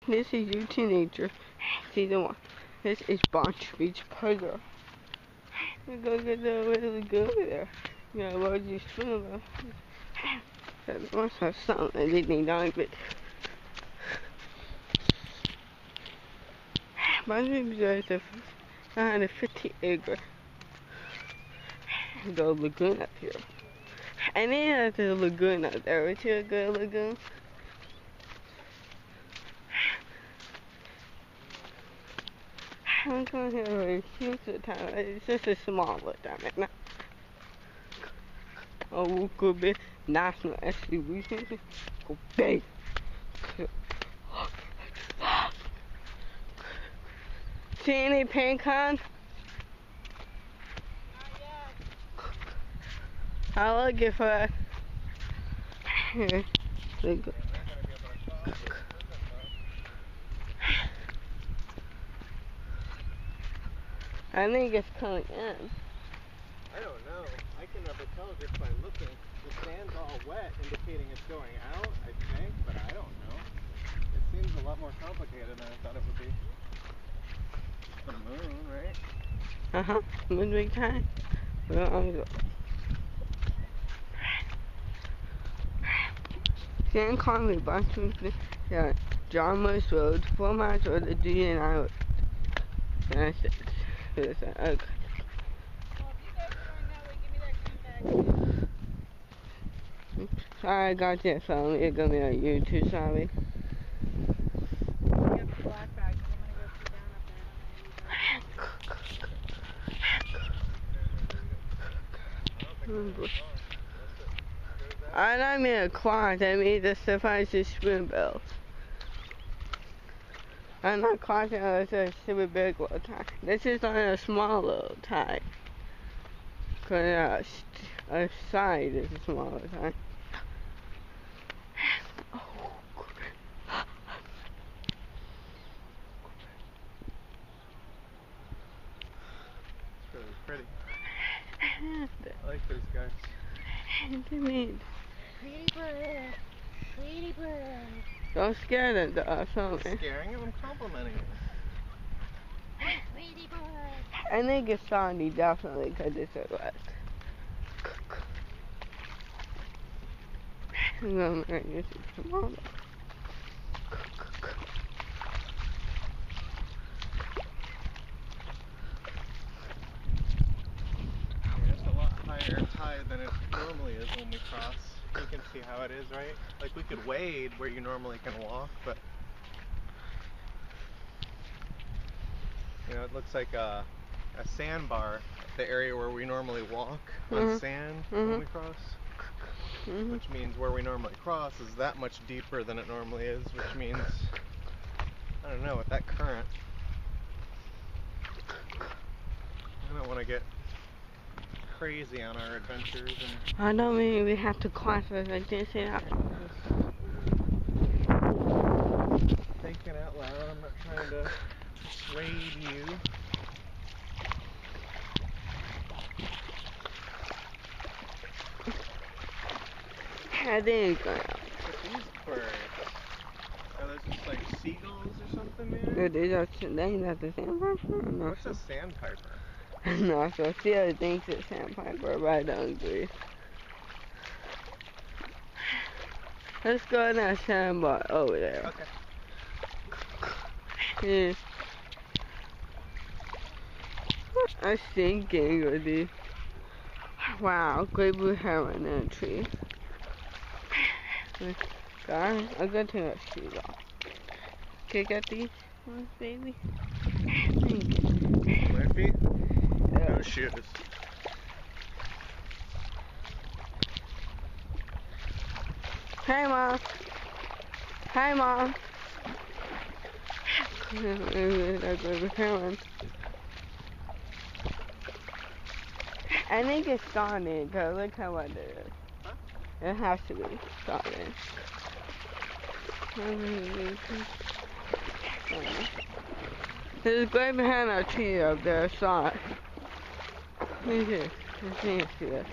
This is You Teenager, season 1. This is Bunche Beach Puzzle. You go get the really good over there. You know, what you swim about. That must have something I didn't know, but Bunche Beach is behind a 50 acre. The lagoon up here. And then there's a lagoon up there. Is here a good lagoon? I'm coming here for a huge time. It's just a small little time right now. Oh, we could be national SUV. Go big. See any pink on? I'm looking for it. Here, look. I think it's coming in. I don't know. I can never tell just by looking. The sand's all wet, indicating it's going out, I think, but I don't know. It seems a lot more complicated than I thought it would be. The moon, right? Uh-huh. Midweek time. Well, I'm good. San Conley, Boston, yeah, John Lewis Road, 4 miles road to Union Island. That's it. Okay. Well, if you guys are going that way, give me that green bag. Sorry, I got that phone. It's gonna be on YouTube, sorry. You have the black bag, so I'm going to go sit down up there. I don't mean a cloth, I mean the surprise spoon bills. I'm not clocking, it's a super big little tie. This is on a small little tie. Cause a side is a smaller tie. It's really pretty. I like those guys. Pretty bird. Pretty bird. Don't scare them, though, so Scaring him? I'm complimenting him. Pretty bird. I think it's sandy, definitely, because it's a west. No, man, this is tomorrow. It's a lot higher tide than it normally is when we cross. You can see how it is, right? Like we could wade where you normally can walk, but you know, it looks like a sandbar, the area where we normally walk on sand when we cross. Which means where we normally cross is that much deeper than it normally is, which means, I don't know, with that current, I don't want to get crazy on our adventures. And I don't mean we have to cross it, I didn't say that. Thinking out loud, I'm not trying to persuade you. I think it's going up. Look at these birds. Are those just like seagulls or something, man? They are the sandpiper? No, What's a sandpiper? no, so Theo thinks it's sandpiper, but I don't agree. Let's go in that sandbar over there. Okay. Yeah. I'm thinking with the wow, great blue heron in a tree. Guys, I'll go to that tree though. Can I get these ones, baby? Thank you. Bare feet? No shoes. Hey, Mom. Hi, Mom. I think it's starting, because look how wet it is. Huh? It has to be starting. There's a great behind our tree up there, saw it. Look here. I can't see it.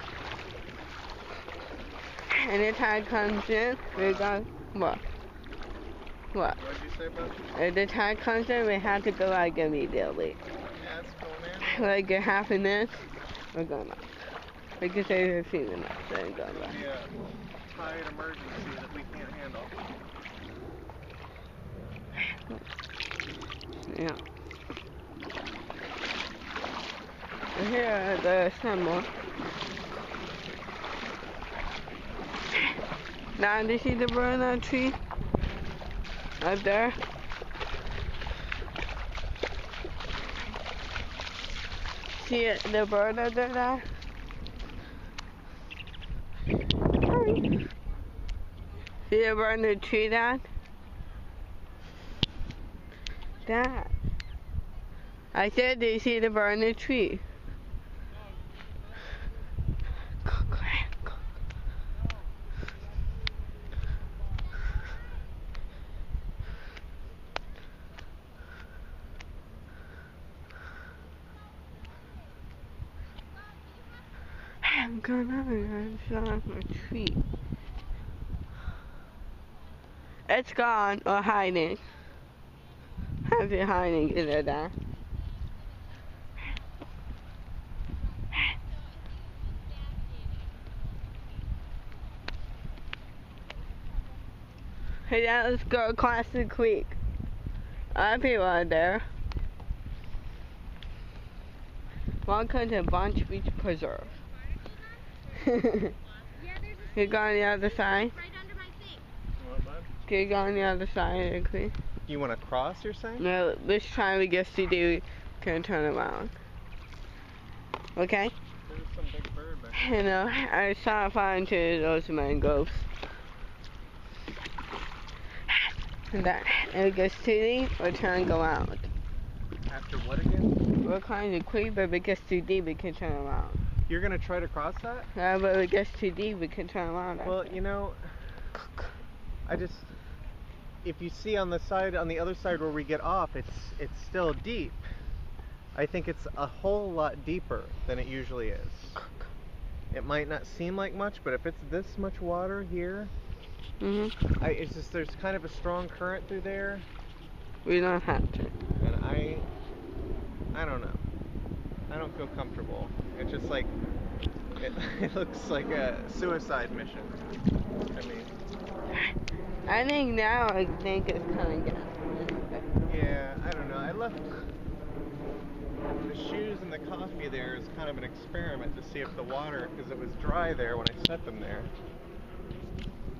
And the tide comes in, we got what? What? What'd you say, bud? If the tide comes in, we have to go out immediately. Yeah, that's cool, man. Like a half a minute, we're going back. We can say 15 minutes, then go It'll back. be a tide emergency that we can't handle. Yeah. And here are the symbol. Now, do you see the burnout tree? Up there? See it, the bird up there now? See the bird in the tree, Dad? Dad. I said, do you see the bird in the tree? I'm gonna shut off my tree. It's gone or hiding. How's it hiding? Is it that? Hey, Dad, let's go across the creek. Other people are there. Welcome to Bunche Beach Preserve. Can you go on the other side? Right under my thing. What, bud? Can you go on the other side of the creek? You want to cross, you're saying? No, this time we get to do, can turn around. Okay? There's some big bird back You know, I saw far into those mangroves. And that, and it gets too deep, we're trying to go out. After what again? We're kind of quick, but if it gets too deep, we can turn around. You're going to try to cross that? Yeah, but if it gets too deep, we can turn around. Well, you know, if you see on the side, on the other side where we get off, it's still deep. I think it's a whole lot deeper than it usually is. It might not seem like much, but if it's this much water here, it's just there's kind of a strong current through there. We don't have to. And I don't know. I don't feel comfortable. It's just like it looks like a suicide mission. I mean, I think now I think it's coming down. yeah, I don't know. I left the shoes and the coffee there as kind of an experiment to see if the water, because it was dry there when I set them there.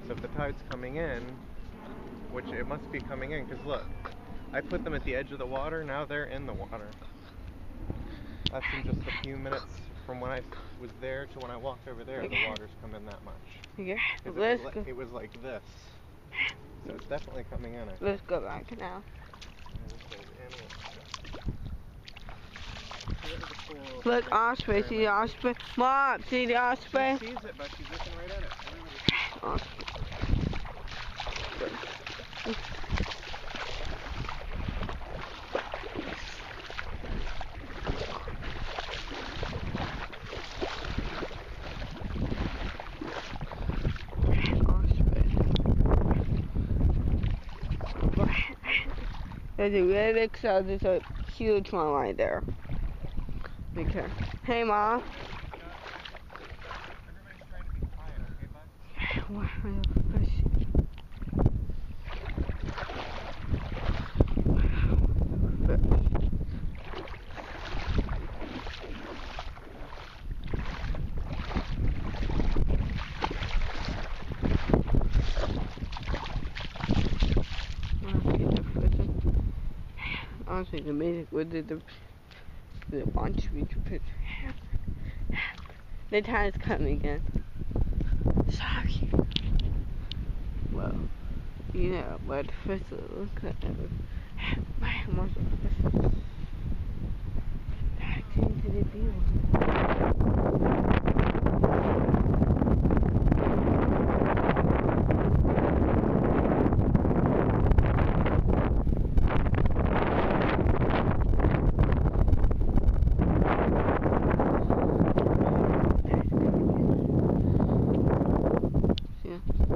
So if the tide's coming in, which it must be coming in, because look, I put them at the edge of the water, now they're in the water. That's in just a few minutes from when I was there to when I walked over there, the water's come in that much. Yeah, It was like this. So it's definitely coming in. Let's go back now. Look, osprey. See the osprey? Mom, see the osprey? She sees it, but she's looking right at it. Osprey. There's a really big cell, there's a huge one right there. Okay. Hey, Mom. Everybody's trying to be quiet, okay, bud? Honestly, the music with the Bunche Beach picture. The tide's coming again. Sorry. Well, you know, but first look at it. My muscle. Back into the view.